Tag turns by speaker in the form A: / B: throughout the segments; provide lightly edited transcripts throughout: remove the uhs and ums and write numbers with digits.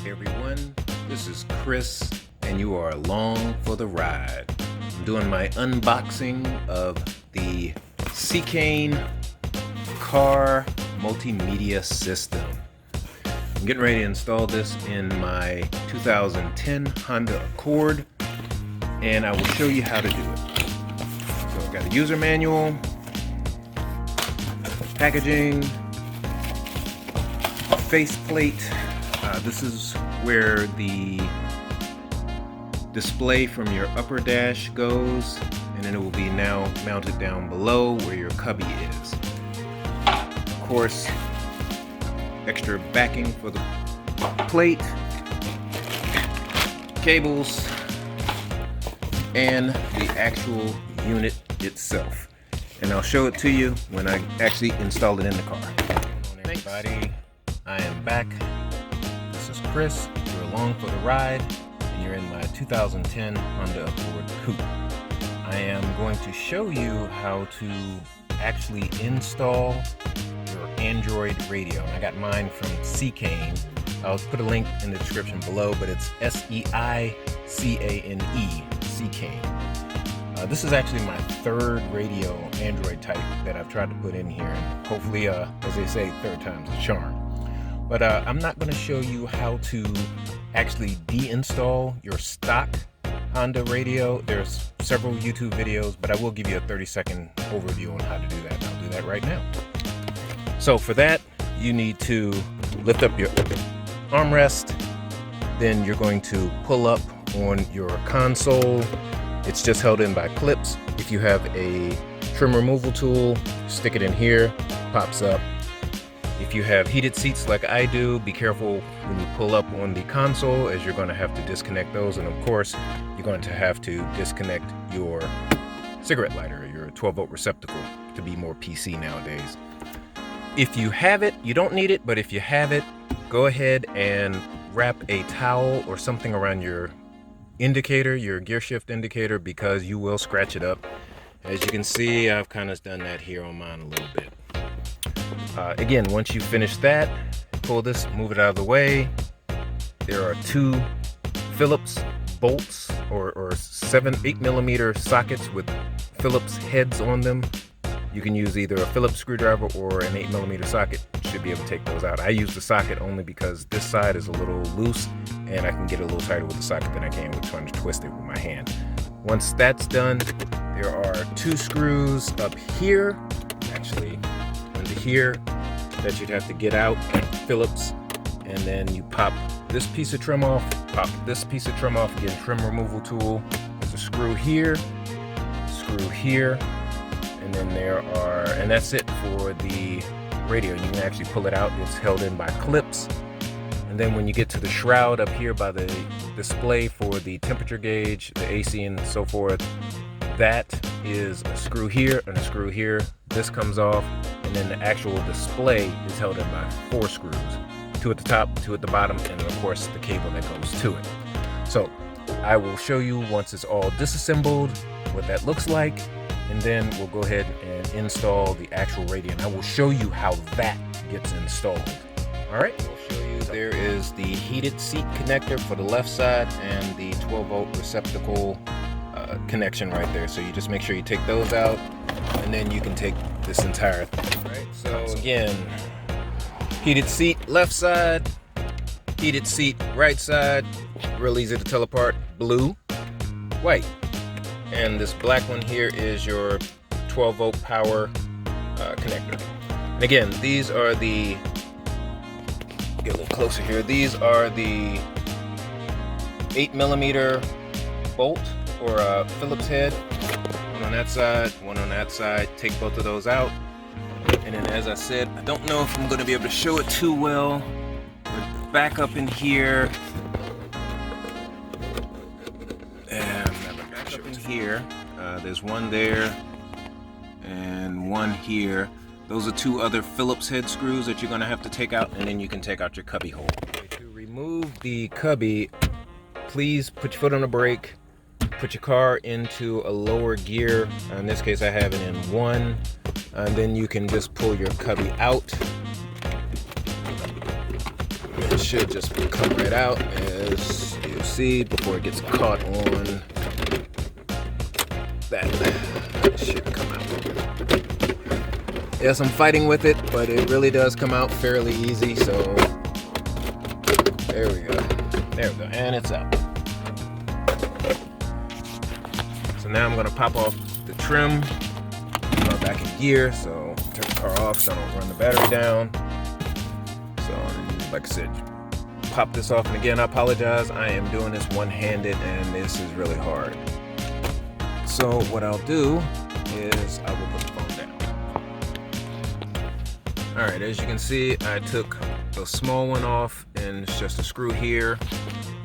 A: Hey everyone, this is Chris, and you are along for the ride. I'm doing my unboxing of the Seicane car multimedia system. I'm getting ready to install this in my 2010 Honda Accord, and I will show you how to do it. So I've got a user manual, packaging, faceplate. This is where the display from your upper dash goes, and then it will be now mounted down below where your cubby is. Of course, extra backing for the plate, cables, and the actual unit itself. And I'll show it to you when I actually install it in the car. Thanks, everybody. I am back. This is Chris. You're along for the ride, and you're in my 2010 Honda Accord Coupe. I am going to show you how to actually install your Android radio. And I got mine from Seicane. I'll put a link in the description below, but it's Seicane, Seicane. This is actually my third radio Android type that I've tried to put in here, and hopefully, as they say, third time's a charm. But I'm not going to show you how to actually deinstall your stock Honda radio. There's several YouTube videos, but I will give you a 30-second overview on how to do that, and I'll do that right now. So for that, you need to lift up your armrest, then you're going to pull up on your console. It's just held in by clips. If you have a trim removal tool, stick it in here, pops up. If you have heated seats like I do, be careful when you pull up on the console, as you're going to have to disconnect those. And of course, you're going to have to disconnect your cigarette lighter, your 12-volt receptacle, to be more PC nowadays. If you have it, you don't need it, but if you have it, go ahead and wrap a towel or something around your indicator, your gear shift indicator, because you will scratch it up. As you can see, I've kind of done that here on mine a little bit. Again, once you finish that, pull this, move it out of the way. There are two Phillips bolts or 8mm sockets with Phillips heads on them. You can use either a Phillips screwdriver or an 8mm socket. You should be able to take those out. I use the socket only because this side is a little loose and I can get a little tighter with the socket than I can with trying to twist it with my hand. Once that's done, there are two screws up here, actually under here, that you'd have to get out, Phillips, and then you pop this piece of trim off, pop this piece of trim off, again, trim removal tool. There's a screw here, and then there are, and that's it for the radio. You can actually pull it out. It's held in by clips. And then when you get to the shroud up here by the display for the temperature gauge, the AC and so forth, that is a screw here and a screw here. This comes off, and then the actual display is held in by 4 screws. 2 at the top, 2 at the bottom, and then of course the cable that goes to it. So I will show you once it's all disassembled what that looks like, and then we'll go ahead and install the actual radio, and I will show you how that gets installed. Alright, we'll show you there is the heated seat connector for the left side and the 12-volt receptacle connection right there. So you just make sure you take those out, and then you can take this entire thing. Right, so again, heated seat left side, heated seat right side, real easy to tell apart, blue, white. And this black one here is your 12-volt power connector. And again, these are the, get a little closer here, these are the 8mm bolt or Phillips head. One on that side, one on that side. Take both of those out. And then, as I said, I don't know if I'm going to be able to show it too well. We're back up in here. Back up in here. There's one there and one here. Those are 2 other Phillips head screws that you're going to have to take out, and then you can take out your cubby hole. To remove the cubby, please put your foot on the brake. Put your car into a lower gear. In this case, I have it in 1. And then you can just pull your cubby out. It should just come right out, as you see, before it gets caught on that. It should come out. Yes, I'm fighting with it, but it really does come out fairly easy, so there we go. There we go, and it's out. So now I'm gonna pop off the trim, put it back in gear, so turn the car off so I don't run the battery down. So, like I said, pop this off, and again, I apologize. I am doing this one-handed, and this is really hard. So what I'll do is I will put the phone down. All right, as you can see, I took the small one off, and it's just a screw here,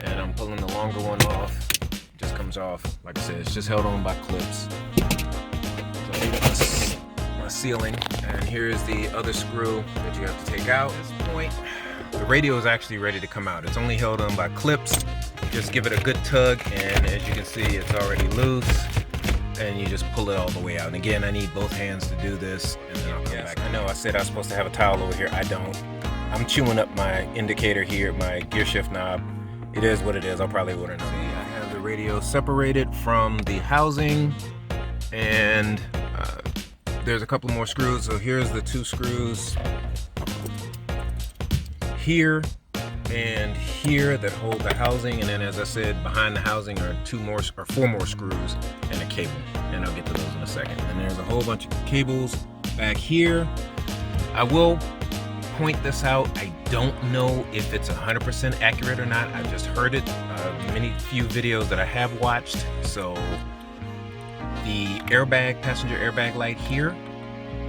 A: and I'm pulling the longer one off. It just comes off. Like I said, it's just held on by clips. So here's my sealing, and here's the other screw that you have to take out. At this point, the radio is actually ready to come out. It's only held on by clips. Just give it a good tug, and as you can see, it's already loose. And you just pull it all the way out. And again, I need both hands to do this, and then I'll come back. I know I said I was supposed to have a towel over here. I don't. I'm chewing up my indicator here, my gear shift knob. It is what it is. I'll probably order another. I have the radio separated from the housing, and there's a couple more screws. So here's the 2 screws here and here that hold the housing, and then, as I said, behind the housing are 4 more screws and a cable, and I'll get to those in a second. And there's a whole bunch of cables back here. I will point this out. I don't know if it's 100% accurate or not. I've just heard it few videos that I have watched. So the airbag, passenger airbag light here,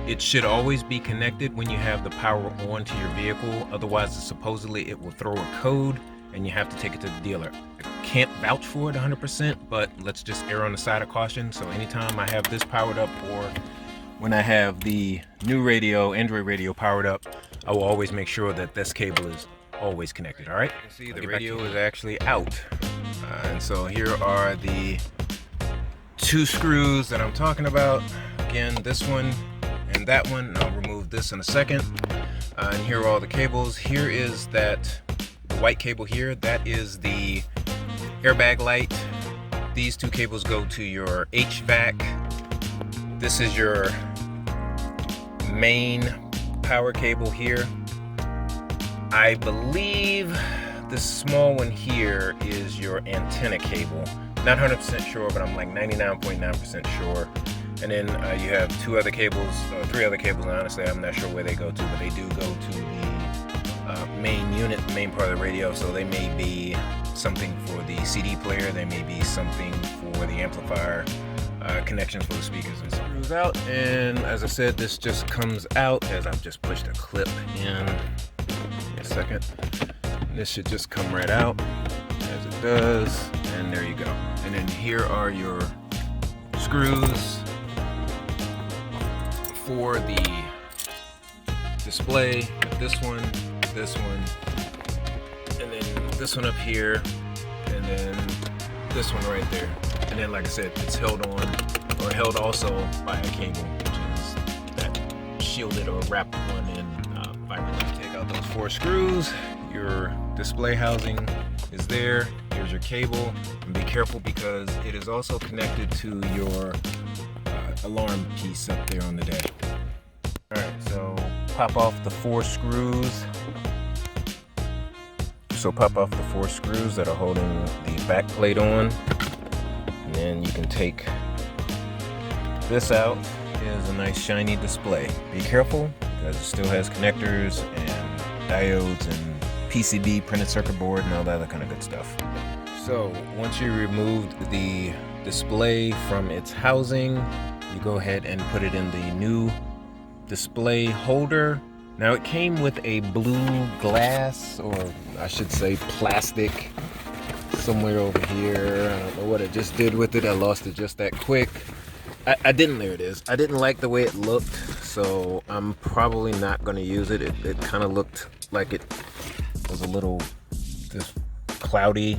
A: it should always be connected when you have the power on to your vehicle. Otherwise, supposedly it will throw a code and you have to take it to the dealer. I can't vouch for it 100%, but let's just err on the side of caution. So anytime I have this powered up, or when I have the new radio, Android radio, powered up, I will always make sure that this cable is always connected. All right, you can see the radio is actually out. And so here are the 2 screws that I'm talking about. Again, this one and that one, and I'll remove this in a second. And here are all the cables. Here is the white cable here. That is the airbag light. These 2 cables go to your HVAC. This is your main power cable here. I believe the small one here is your antenna cable. Not 100% sure, but I'm like 99.9% sure. And then you have 2 other cables, 3 other cables, and honestly I'm not sure where they go to, but they do go to the main unit, the main part of the radio. So they may be something for the CD player, they may be something for the amplifier, connections for the speakers. And screws out, and as I said, this just comes out as I've just pushed a clip in. A second. This should just come right out as it does, and there you go. And then here are your screws for the display. This one, and then this one up here, and then this one right there. And then, like I said, it's held on, or held also by a cable, which is that shielded or wrapped one in fiber. Take out those 4 screws. Your display housing is there. Here's your cable, and be careful because it is also connected to your alarm piece up there on the dash. Alright, so pop off the 4 screws. So pop off the 4 screws that are holding the back plate on, and then you can take this out. Is a nice shiny display. Be careful because it still has connectors and diodes and PCB, printed circuit board, and all that other kind of good stuff. So once you removed the display from its housing, you go ahead and put it in the new display holder. Now it came with a blue glass, or I should say plastic, somewhere over here. I don't know what it just did with it. I lost it just that quick. I didn't, there it is. I didn't like the way it looked, so I'm probably not going to use it. It kind of looked like it was a little just cloudy,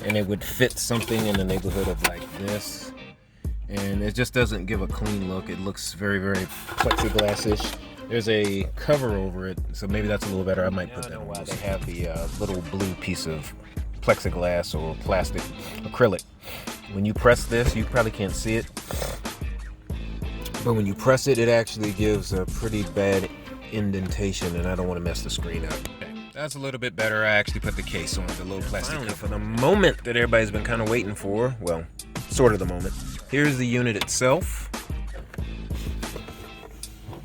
A: and it would fit something in the neighborhood of like this. And it just doesn't give a clean look. It looks very, very plexiglass-ish. There's a cover over it, so maybe that's a little better. I might put that on. Why they have the little blue piece of plexiglass or plastic acrylic. When you press this, you probably can't see it, but when you press it, it actually gives a pretty bad indentation, and I don't want to mess the screen up. Okay, that's a little bit better. I actually put the case on the little plastic cover. For the moment that everybody's been kind of waiting for, well, sort of the moment. Here's the unit itself.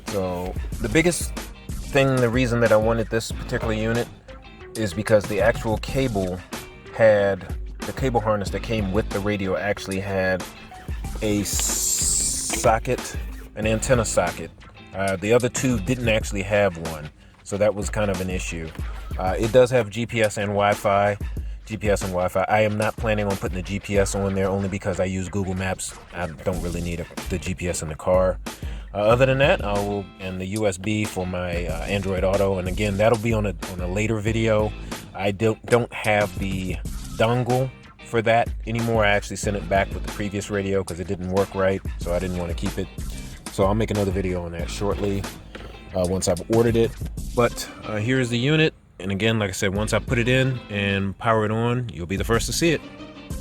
A: So the biggest thing, the reason that I wanted this particular unit is because the actual cable had, the cable harness that came with the radio actually had a socket, an antenna socket. The other two didn't actually have one, so that was kind of an issue. It does have GPS and Wi-Fi. I am not planning on putting the GPS on there only because I use Google Maps. I don't really need the GPS in the car. Other than that, and the USB for my Android Auto, and again, that'll be on a later video. I don't have the dongle for that anymore. I actually sent it back with the previous radio because it didn't work right, so I didn't want to keep it. So I'll make another video on that shortly once I've ordered it. But here's the unit, and again, like I said, once I put it in and power it on, you'll be the first to see it.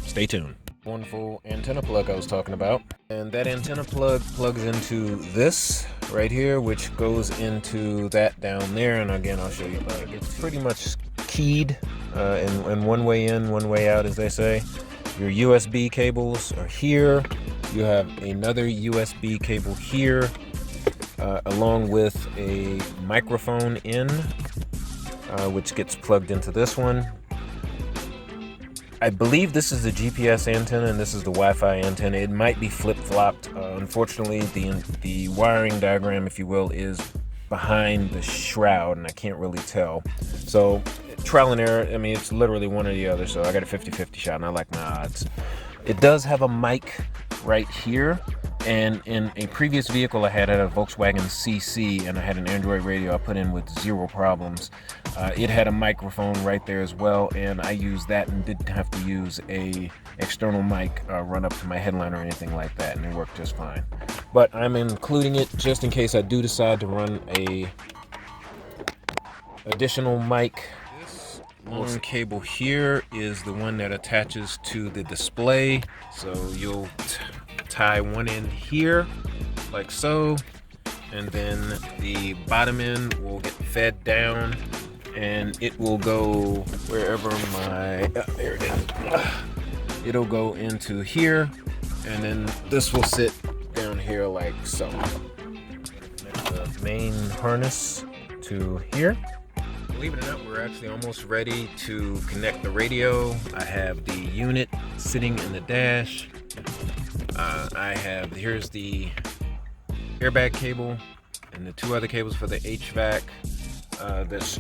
A: Stay tuned. Wonderful antenna plug I was talking about, and that antenna plug plugs into this right here, which goes into that down there. And again, I'll show you. It's pretty much keyed and one way in, one way out, as they say. Your USB cables are here. You have another USB cable here, along with a microphone in, which gets plugged into this one. I believe this is the GPS antenna and this is the Wi-Fi antenna. It might be flip-flopped. Unfortunately, the wiring diagram, if you will, is behind the shroud, and I can't really tell. So trial and error. I mean, it's literally one or the other, so I got a 50-50 shot, and I like my odds. It does have a mic right here, and in a previous vehicle I had a Volkswagen CC, and I had an Android radio I put in with zero problems. It had a microphone right there as well, and I used that and didn't have to use a external mic run up to my headline or anything like that, and it worked just fine. But I'm including it just in case I do decide to run a additional mic. This long cable here is the one that attaches to the display, so you'll tie one end here like so, and then the bottom end will get fed down, and it will go wherever my there it is. It'll go into here, and then this will sit down here like so. Connect the main harness to here. Believe it or not, we're actually almost ready to connect the radio. I have the unit sitting in the dash. Here's the airbag cable and the two other cables for the HVAC. This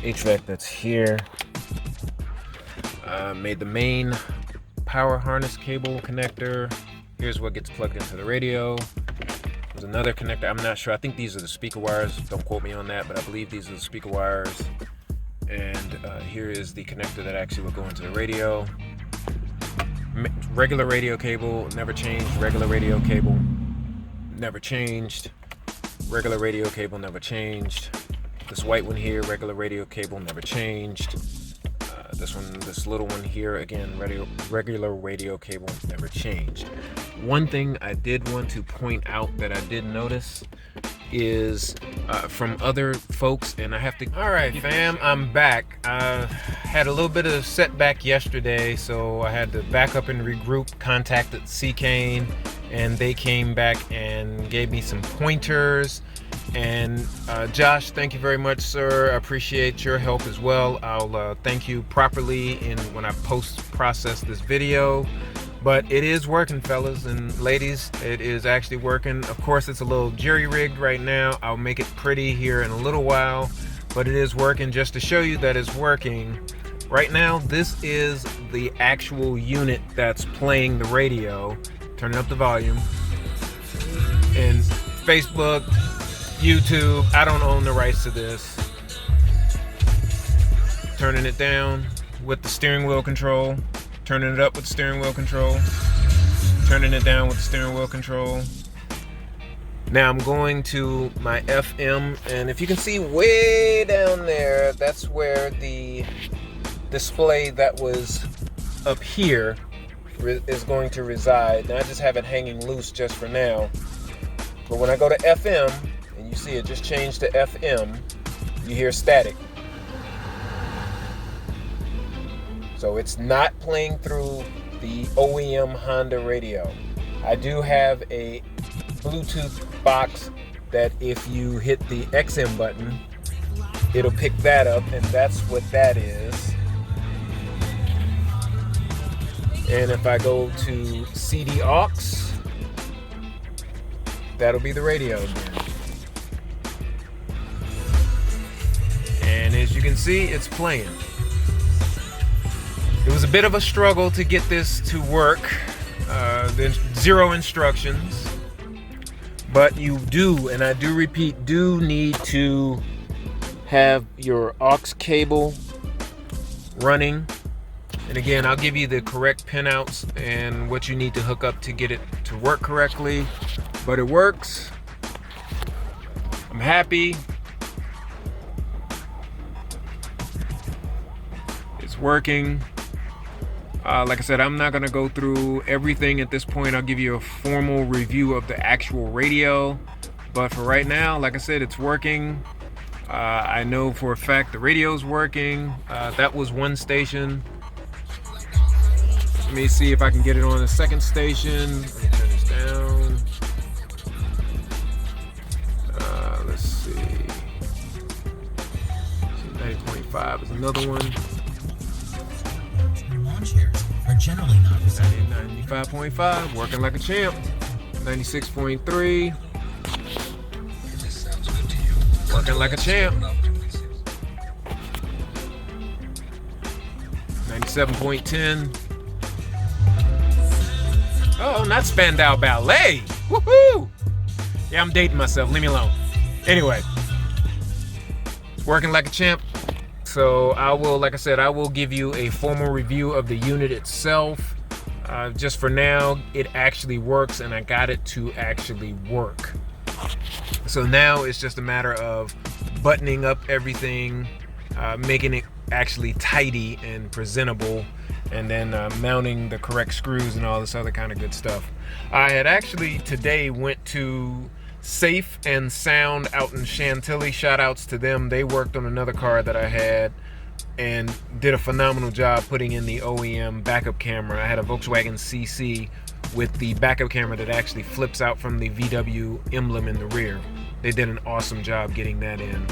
A: HVAC that's here. Made the main power harness cable connector. Here's what gets plugged into the radio. There's another connector. I'm not sure. I think these are the speaker wires. Don't quote me on that, but I believe these are the speaker wires. And here is the connector that actually will go into the radio. Regular radio cable, never changed. Regular radio cable, never changed. Regular radio cable, never changed. This white one here, regular radio cable, never changed. This little one here, again, regular radio cable, never changed. One thing I did want to point out that I did notice is from other folks, and I have to... All right, fam, I'm back. I had a little bit of setback yesterday, so I had to back up and regroup, contacted Seicane, and they came back and gave me some pointers. And Josh, thank you very much, sir. I appreciate your help as well. I'll thank you properly when I post-process this video. But it is working, fellas and ladies. It is actually working. Of course, it's a little jerry-rigged right now. I'll make it pretty here in a little while. But it is working. Just to show you that it's working. Right now, this is the actual unit that's playing the radio. Turning up the volume. And Facebook, YouTube, I don't own the rights to this. Turning it down with the steering wheel control. Turning it up with the steering wheel control. Turning it down with the steering wheel control. Now I'm going to my FM, and if you can see way down there, that's where the display that was up here is going to reside. Now I just have it hanging loose just for now. But when I go to FM, and you see it just changed to FM, you hear static. So it's not playing through the OEM Honda radio. I do have a Bluetooth box that if you hit the XM button, it'll pick that up, and that's what that is. And if I go to CD aux, that'll be the radio again. And as you can see, it's playing. It was a bit of a struggle to get this to work. There's zero instructions. But you do, and I do repeat, do need to have your aux cable running. And again, I'll give you the correct pinouts and what you need to hook up to get it to work correctly. But it works. I'm happy. It's working. Like I said, I'm not going to go through everything at this point. I'll give you a formal review of the actual radio. But for right now, like I said, it's working. I know for a fact the radio's working. That was one station. Let me see if I can get it on the second station. Let me turn this down. Let's see. 90.5 is another one. Are generally not 95.5, working like a champ. 96.3, working like a champ. 97.10. Oh, not Spandau Ballet. Woohoo! Yeah, I'm dating myself. Leave me alone. Anyway, working like a champ. So I will, like I said, I will give you a formal review of the unit itself. Just for now, it actually works, and I got it to actually work. So now it's just a matter of buttoning up everything, making it actually tidy and presentable, and then mounting the correct screws and all this other kind of good stuff. I had actually today went to Safe and Sound out in Chantilly. Shout outs to them. They worked on another car that I had and did a phenomenal job putting in the OEM backup camera. I had a Volkswagen CC with the backup camera that actually flips out from the VW emblem in the rear. They did an awesome job getting that in.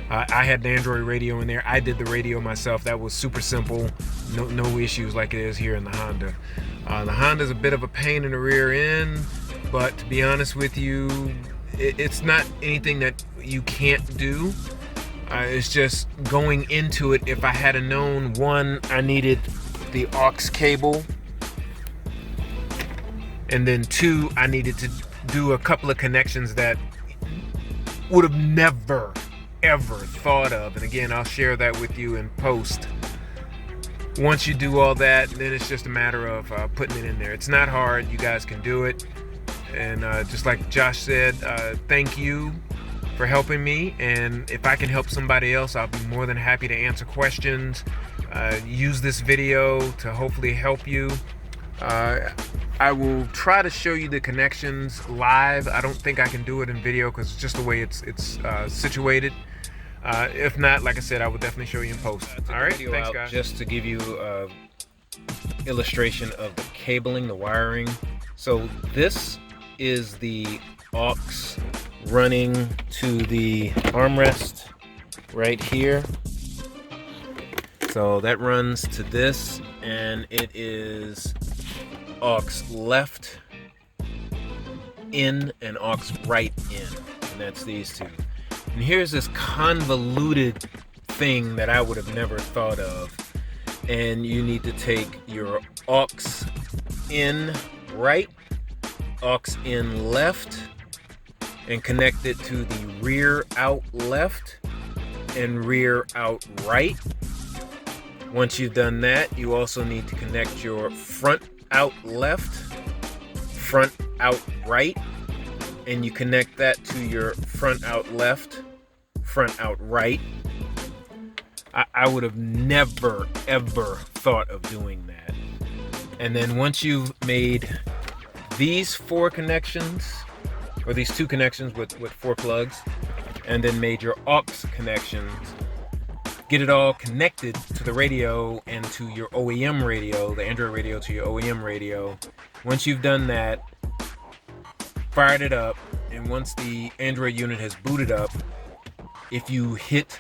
A: I had the Android radio in there. I did the radio myself. That was super simple. No issues like it is here in the Honda. The Honda's a bit of a pain in the rear end, but to be honest with you, it's not anything that you can't do. It's just going into it. If I had known, one, I needed the aux cable, and then two, I needed to do a couple of connections that would have never ever thought of. And again, I'll share that with you in post. Once you do all that, then it's just a matter of putting it in there. It's not hard. You guys can do it. And just like Josh said, thank you for helping me. And if I can help somebody else, I'll be more than happy to answer questions. Use this video to hopefully help you. I will try to show you the connections live. I don't think I can do it in video because it's just the way it's situated. If not, like I said, I will definitely show you in post. All right, thanks guys. Just to give you an illustration of the cabling, the wiring. So this is the aux running to the armrest right here. So that runs to this, and it is aux left in and aux right in, and that's these two. And here's this convoluted thing that I would have never thought of. And you need to take your aux in right, aux in left, and connect it to the rear out left and rear out right. Once you've done that, you also need to connect your front out left, front out right, and you connect that to your front out left, front out right. I would have never ever thought of doing that. And then once you've made these 4 connections, or these 2 connections with 4 plugs, and then made your aux connections, get it all connected to the radio and to your OEM radio, the Android radio to your OEM radio. Once you've done that, fired it up, and once the Android unit has booted up, if you hit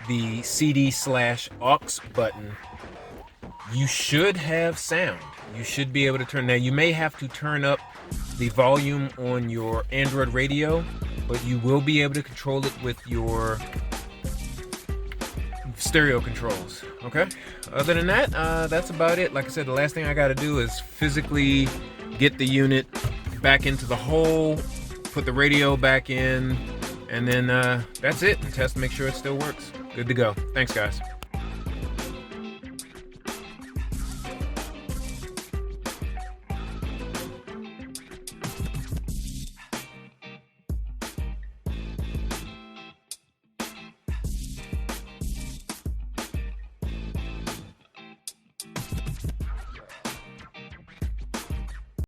A: the CD/aux button, you should have sound. You should be able to turn. Now, you may have to turn up the volume on your Android radio, but you will be able to control it with your stereo controls. Okay, other than that, that's about it. Like I said, the last thing I got to do is physically get the unit back into the hole, put the radio back in, and then that's it, and test to make sure it still works. Good to go. Thanks, guys.